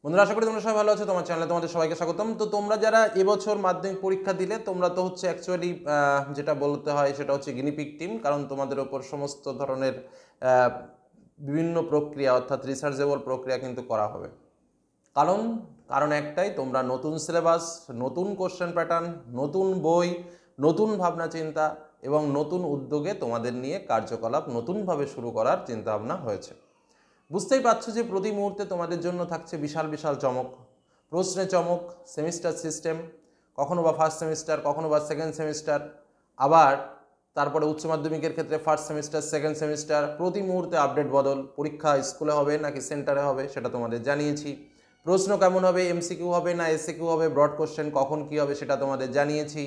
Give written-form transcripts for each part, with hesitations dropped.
বন্ধুরা, আশা করি তোমরা সবাই ভালো আছো। তোমার চ্যানেলে তোমাদের সবাইকে স্বাগতম। তো তোমরা যারা এবছর মাধ্যমিক পরীক্ষা দিলে, তোমরা তো হচ্ছে অ্যাকচুয়ালি যেটা বলতে হয় সেটা হচ্ছে গিনিপিগ টিম। কারণ তোমাদের ওপর সমস্ত ধরনের বিভিন্ন প্রক্রিয়া অর্থাৎ রিসার্চেবল প্রক্রিয়া কিন্তু করা হবে। কারণ একটাই, তোমরা নতুন সিলেবাস, নতুন কোশ্চেন প্যাটার্ন, নতুন বই, নতুন ভাবনা চিন্তা এবং নতুন উদ্যোগে তোমাদের নিয়ে কার্যকলাপ নতুনভাবে শুরু করার চিন্তাভাবনা হয়েছে। বুঝতেই পারছো যে প্রতি মুহূর্তে তোমাদের জন্য থাকছে বিশাল বিশাল চমক, প্রশ্নে চমক, সেমিস্টার সিস্টেম, কখনো বা ফার্স্ট সেমিস্টার, কখনো বা সেকেন্ড সেমিস্টার, আবার তারপরে উচ্চ মাধ্যমিকের ক্ষেত্রে ফার্স্ট সেমিস্টার, সেকেন্ড সেমিস্টার, প্রতি মুহূর্তে আপডেট বদল। পরীক্ষা স্কুলে হবে নাকি সেন্টারে হবে সেটা তোমাদের জানিয়েছি। প্রশ্ন কেমন হবে, এমসিকিউ হবে না এসিকিউ হবে, ব্রড কোশ্চেন কখন কী হবে সেটা তোমাদের জানিয়েছি।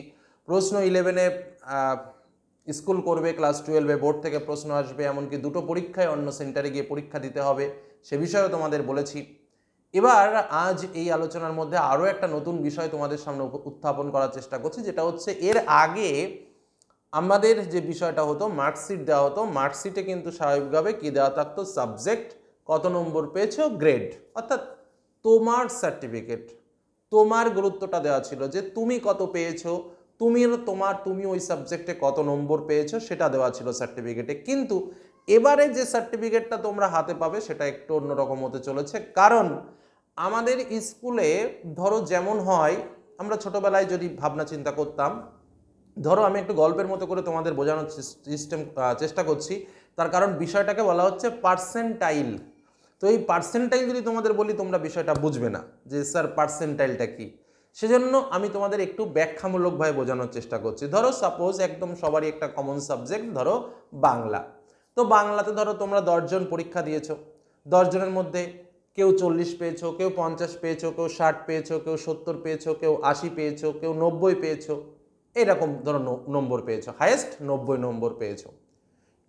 প্রশ্ন 11-এ স্কুল করবে, ক্লাস 12-এ বোর্ড থেকে প্রশ্ন আসবে, এমনকি দুটো পরীক্ষায় অন্য সেন্টারে গিয়ে পরীক্ষা দিতে হবে, সে বিষয়েও তোমাদের বলেছি। এবার আজ এই আলোচনার মধ্যে আরও একটা নতুন বিষয় তোমাদের সামনে উত্থাপন করার চেষ্টা করছি, যেটা হচ্ছে এর আগে আমাদের যে বিষয়টা হতো মার্কশিট দেওয়া হতো। মার্কশিটে কিন্তু স্বাভাবিকভাবে কী দেওয়া থাকতো, সাবজেক্ট, কত নম্বর পেয়েছো, গ্রেড, অর্থাৎ তোমার সার্টিফিকেট, তোমার গুরুত্বটা দেওয়া ছিল যে তুমি কত পেয়েছো, তুমি ওই সাবজেক্টে কত নম্বর পেয়েছো সেটা দেওয়া ছিল সার্টিফিকেটে। কিন্তু এবারে যে সার্টিফিকেটটা তোমরা হাতে পাবে সেটা একটু অন্যরকম হতে চলেছে। কারণ আমাদের স্কুলে ধরো যেমন হয়, আমরা ছোটবেলায় যদি ভাবনা চিন্তা করতাম, ধরো আমি একটু গল্পের মতো করে তোমাদের বোঝানোর চেষ্টা করছি, তার কারণ বিষয়টাকে বলা হচ্ছে পার্সেন্টাইল। তো এই পার্সেন্টাইল যদি তোমাদের বলি, তোমরা বিষয়টা বুঝবে না যে স্যার পার্সেন্টাইলটা কি। সেজন্য আমি তোমাদের একটু ব্যাখ্যামূলকভাবে বোঝানোর চেষ্টা করছি। ধরো সাপোজ একদম সবারই একটা কমন সাবজেক্ট, ধরো বাংলা। তো বাংলাতে ধরো তোমরা 10 জন পরীক্ষা দিয়েছো, 10 জনের মধ্যে কেউ 40 পেয়েছো, কেউ 50 পেয়েছো, কেউ 60 পেয়েছো, কেউ 70 পেয়েছো, কেউ 80 পেয়েছো, কেউ 90 পেয়েছো, এইরকম ধরো নম্বর পেয়েছো, হায়েস্ট 90 নম্বর পেয়েছো।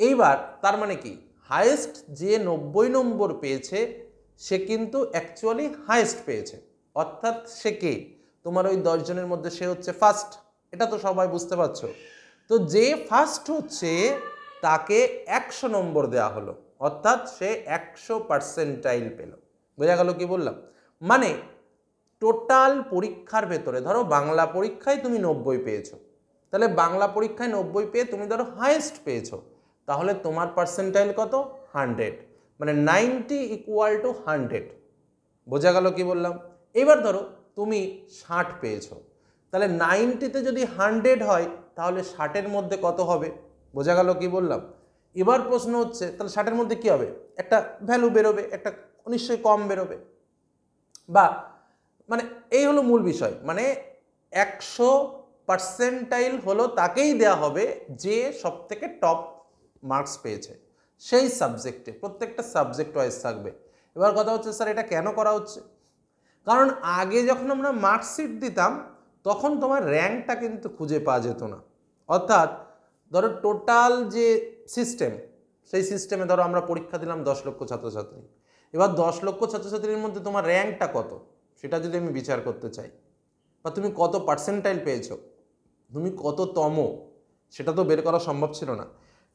এইবার তার মানে কি, হায়েস্ট যে 90 নম্বর পেয়েছে সে কিন্তু অ্যাকচুয়ালি হায়েস্ট পেয়েছে, অর্থাৎ সে কে, তোমার ওই 10 জনের মধ্যে সে হচ্ছে ফার্স্ট। এটা তো সবাই বুঝতে পারছো। তো যে ফার্স্ট হচ্ছে তাকে 100 নম্বর দেওয়া হলো, অর্থাৎ সে 100% পেল। বোঝা গেল কি বললাম? মানে টোটাল পরীক্ষার ভেতরে ধরো বাংলা পরীক্ষায় তুমি 90 পেয়েছো, তাহলে বাংলা পরীক্ষায় 90 পেয়ে তুমি ধরো হায়েস্ট পেয়েছো, তাহলে তোমার পার্সেন্টাইল কত, 100, মানে 90 = 100। বোঝা গেল কি বললাম? এবার ধরো তুমি 60 পেয়েছো, তাহলে 90-তে যদি 100 হয় তাহলে 60-এর মধ্যে কত হবে? বোঝা গেল কি বললাম? এবার প্রশ্ন হচ্ছে তাহলে 60-এর মধ্যে কি হবে, একটা ভ্যালু বেরোবে, একটা নিশ্চয়ই কম বেরোবে, বা মানে এই হলো মূল বিষয়। মানে 100% হলো তাকেই দেয়া হবে যে সব থেকে টপ মার্কস পেয়েছে সেই সাবজেক্টে, প্রত্যেকটা সাবজেক্ট ওয়াইজ থাকবে। এবার কথা হচ্ছে স্যার এটা কেন করা হচ্ছে? কারণ আগে যখন আমরা মার্কশিট দিতাম তখন তোমার র্যাঙ্কটা কিন্তু খুঁজে পাওয়া যেত না। অর্থাৎ ধরো টোটাল যে সিস্টেম, সেই সিস্টেমে ধরো আমরা পরীক্ষা দিলাম 10 লক্ষ ছাত্রছাত্রী। এবার 10 লক্ষ ছাত্রছাত্রীর মধ্যে তোমার র্যাঙ্কটা কত সেটা যদি আমি বিচার করতে চাই, বা তুমি কত পার্সেন্টাইল পেয়েছো, তুমি কততম, সেটা তো বের করা সম্ভব ছিল না।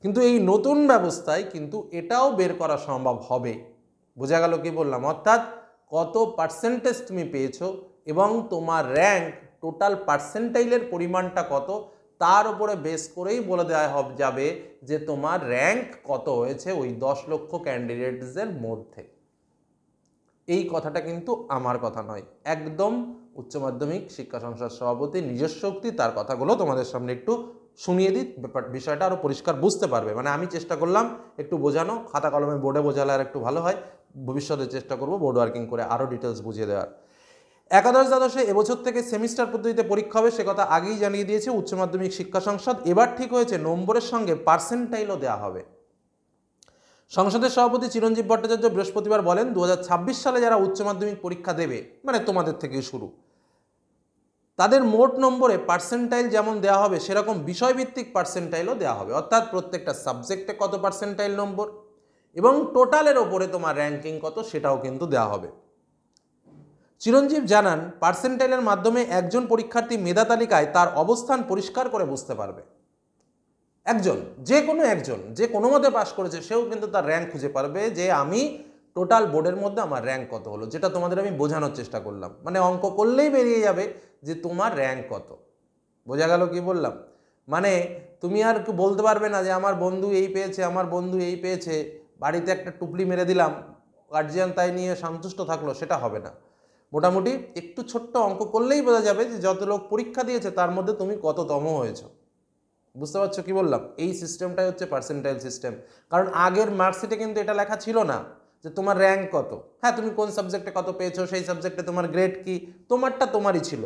কিন্তু এই নতুন ব্যবস্থায় কিন্তু এটাও বের করা সম্ভব হবে। বোঝা গেল কি বললাম? অর্থাৎ কত পার্সেন্টেজ তুমি পেয়েছো এবং তোমার র্যাঙ্ক, টোটাল পার্সেন্টাইলের পরিমাণটা কত, তার উপরে বেস করেই বলে দেওয়া যাবে যে তোমার র্যাঙ্ক কত হয়েছে ওই 10 লক্ষ ক্যান্ডিডেটসদের মধ্যে। এই কথাটা কিন্তু আমার কথা নয়, একদম উচ্চ মাধ্যমিক শিক্ষা সংসদ সভাপতি নিজস্ব উক্তি। তার কথাগুলো তোমাদের সামনে একটু শুনিয়ে দিই, বিষয়টা আরও পরিষ্কার বুঝতে পারবে। মানে আমি চেষ্টা করলাম একটু বোঝানো, খাতা কলমে বোর্ডে বোঝালে আর একটু ভালো হয়। ভবিষ্যতে চেষ্টা করব বোর্ড ওয়ার্কিং করে আরও ডিটেলস বুঝিয়ে দেওয়ার। একাদশ দ্বাদশে এবছর থেকে সেমিস্টার পদ্ধতিতে পরীক্ষা হবে, সে কথা আগেই জানিয়ে দিয়েছে উচ্চ মাধ্যমিক শিক্ষা সংসদ। এবার ঠিক হয়েছে নম্বরের সঙ্গে পার্সেন্টাইলও দেওয়া হবে। সংসদের সভাপতি চিরঞ্জীব ভট্টাচার্য বৃহস্পতিবার বলেন, 2026 সালে যারা উচ্চ মাধ্যমিক পরীক্ষা দেবে, মানে তোমাদের থেকে শুরু, তাদের মোট নম্বরে পার্সেন্টাইল যেমন দেওয়া হবে সেরকম বিষয়ভিত্তিক পার্সেন্টাইলও দেওয়া হবে। অর্থাৎ প্রত্যেকটা সাবজেক্টে কত পার্সেন্টাইল নম্বর এবং টোটালের ওপরে তোমার র্যাঙ্কিং কত সেটাও কিন্তু দেওয়া হবে। চিরঞ্জীব জানান, পার্সেন্টাইলের মাধ্যমে একজন পরীক্ষার্থী মেধা তালিকায় তার অবস্থান পরিষ্কার করে বুঝতে পারবে। একজন, যে কোনো একজন যে কোনো মতে পাস করেছে সেও কিন্তু তার র্যাঙ্ক খুঁজে পারবে যে আমি টোটাল বোর্ডের মধ্যে আমার র্যাঙ্ক কত হলো, যেটা তোমাদের আমি বোঝানোর চেষ্টা করলাম। মানে অঙ্ক করলেই বেরিয়ে যাবে যে তোমার র্যাঙ্ক কত। বোঝা গেল কি বললাম? মানে তুমি আর বলতে পারবে না যে আমার বন্ধু এই পেয়েছে, আমার বন্ধু এই পেয়েছে, বাড়িতে একটা টুপলি মেরে দিলাম, গার্জিয়ান তাই নিয়ে সন্তুষ্ট থাকলো, সেটা হবে না। মোটামুটি একটু ছোট্ট অঙ্ক করলেই বোঝা যাবে যে যত লোক পরীক্ষা দিয়েছে তার মধ্যে তুমি কততম হয়েছো। বুঝতে পারছো কি বললাম? এই সিস্টেমটাই হচ্ছে পার্সেন্টাইল সিস্টেম। কারণ আগের মার্কশিটে কিন্তু এটা লেখা ছিল না যে তোমার র্যাঙ্ক কত। হ্যাঁ, তুমি কোন সাবজেক্টে কত পেয়েছো, সেই সাবজেক্টে তোমার গ্রেড কি, তোমারটা তোমারই ছিল।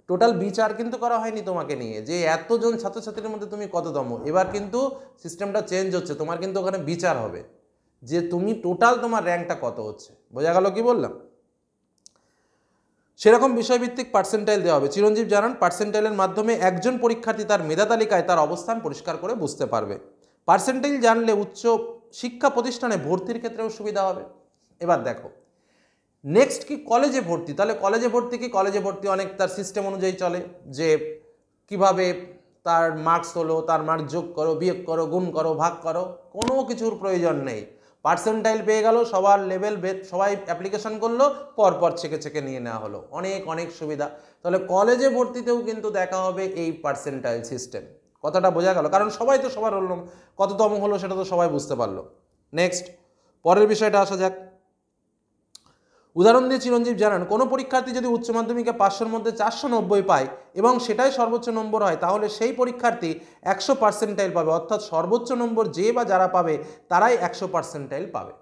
টোটাল বিচার কিন্তু করা হয়নি তোমাকে নিয়ে যে এতজন ছাত্রছাত্রীর মধ্যে তুমি কততম। এবার কিন্তু সিস্টেমটা চেঞ্জ হচ্ছে, তোমার কিন্তু ওখানে বিচার হবে যে তুমি টোটাল তোমার র্যাঙ্কটা কত হচ্ছে। বোঝা গেল কি বললাম? সেরকম বিষয়ভিত্তিক পার্সেন্টাইল দেওয়া হবে। চিরঞ্জীব জানান, পার্সেন্টাইলের মাধ্যমে একজন পরীক্ষার্থী তার মেধা তালিকায় তার অবস্থান পরিষ্কার করে বুঝতে পারবে। পার্সেন্টাইল জানলে উচ্চ শিক্ষা প্রতিষ্ঠানে ভর্তির ক্ষেত্রেও সুবিধা হবে। এবার দেখো নেক্সট কি, কলেজে ভর্তি। তাহলে কলেজে ভর্তি কি, কলেজে ভর্তি অনেক তার সিস্টেম অনুযায়ী চলে, যে কিভাবে তার মার্কস হলো, তার মার্ক যোগ করো, বিয়োগ করো, গুণ করো, ভাগ করো, কোনো কিছুর প্রয়োজন নেই। পার্সেন্টাইল পেয়ে গেল, সবার লেভেল সবাই অ্যাপ্লিকেশন করলো, পরপর ছেকে ছেকে নিয়ে নেওয়া হলো। অনেক অনেক সুবিধা। তাহলে কলেজে ভর্তিতেও কিন্তু দেখা হবে এই পার্সেন্টাইল সিস্টেম। কথাটা বোঝা গেল? কারণ সবাই তো সবার হলো, কততম হলো সেটা তো সবাই বুঝতে পারলো। নেক্সট পরের বিষয়টা আসা যাক। উদাহরণ দিয়ে চিরঞ্জীব জানান, কোনো পরীক্ষার্থী যদি উচ্চ মাধ্যমিকে 500-র মধ্যে 490 পায় এবং সেটাই সর্বোচ্চ নম্বর হয়, তাহলে সেই পরীক্ষার্থী 100 পার্সেন্টাইল পাবে। অর্থাৎ সর্বোচ্চ নম্বর যে বা যারা পাবে তারাই 100 পার্সেন্টাইল পাবে।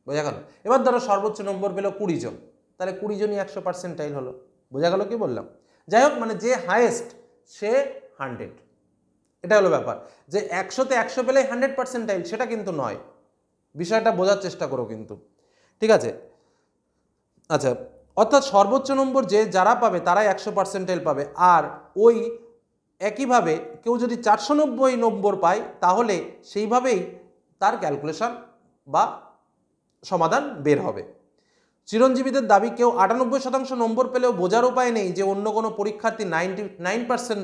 বোঝা গেল? এবার ধরো সর্বোচ্চ নম্বর পেল 20 জন, তাহলে 20 জনই 100 পার্সেন্টাইল হলো। বোঝা গেল কি বললাম? যাই হোক, মানে যে হায়েস্ট সে 100, এটা হলো ব্যাপার। যে 100-তে 100 পেলেই 100 পার্সেন্টাইল, সেটা কিন্তু নয়। বিষয়টা বোঝার চেষ্টা করো কিন্তু, ঠিক আছে? আচ্ছা, অর্থাৎ সর্বোচ্চ নম্বর যে যারা পাবে তারাই 100 পার্সেন্টাইল পাবে। আর ওই একইভাবে কেউ যদি 490 নম্বর পায়, তাহলে সেইভাবেই তার ক্যালকুলেশন বা সমাধান বের হবে। চিরঞ্জীবীদের দাবি, কেউ 98% নম্বর পেলেও বোঝার উপায় নেই যে অন্য কোনো পরীক্ষার্থী 99%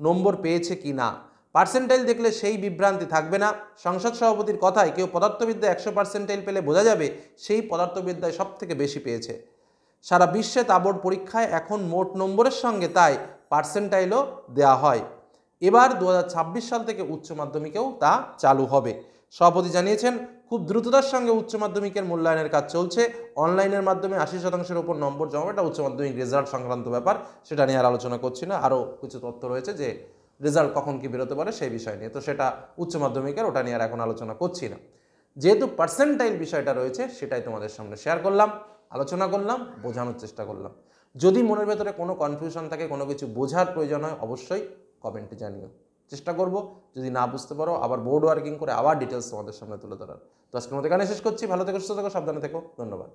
নম্বর পেয়েছে কি না। পার্সেন্টাইল দেখলে সেই বিভ্রান্তি থাকবে না। সংসদ সভাপতির কথায়, কেউ পদার্থবিদ্যায় 100 পার্সেন্টাইল পেলে বোঝা যাবে সেই পদার্থবিদ্যায় সব থেকে বেশি পেয়েছে। সারা বিশ্বে তাবড় পরীক্ষায় এখন মোট নম্বরের সঙ্গে তাই পার্সেন্টাইলও দেওয়া হয়। এবার 2026 সাল থেকে উচ্চ মাধ্যমিকেও তা চালু হবে। সভাপতি জানিয়েছেন, খুব দ্রুততার সঙ্গে উচ্চ মাধ্যমিকের মূল্যায়নের কাজ চলছে। অনলাইনের মাধ্যমে 80%-এর উপর নম্বর জমা, এটা উচ্চ মাধ্যমিক রেজাল্ট সংক্রান্ত ব্যাপার, সেটা নিয়ে আর আলোচনা করছি না। আরও কিছু তথ্য রয়েছে যে রেজাল্ট কখন কি বেরোতে পারে সেই বিষয় নিয়ে, তো সেটা উচ্চ মাধ্যমিকের, ওটা নিয়ে আর এখন আলোচনা করছি না। যেহেতু পার্সেন্টাইল বিষয়টা রয়েছে, সেটাই তোমাদের সামনে শেয়ার করলাম, আলোচনা করলাম, বোঝানোর চেষ্টা করলাম। যদি মনের ভেতরে কোনো কনফিউশন থাকে, কোনো কিছু বোঝার প্রয়োজন হয়, অবশ্যই কমেন্টে জানিও। চেষ্টা করব যদি না বুঝতে পারো আবার বোর্ড ওয়ার্কিং করে আবার ডিটেলস তোমাদের সামনে তুলে ধরার। তো আজকের মতো এখানে শেষ করছি। ভালো থেকো, সুস্থ থেকো, সাবধানে থেকো। ধন্যবাদ।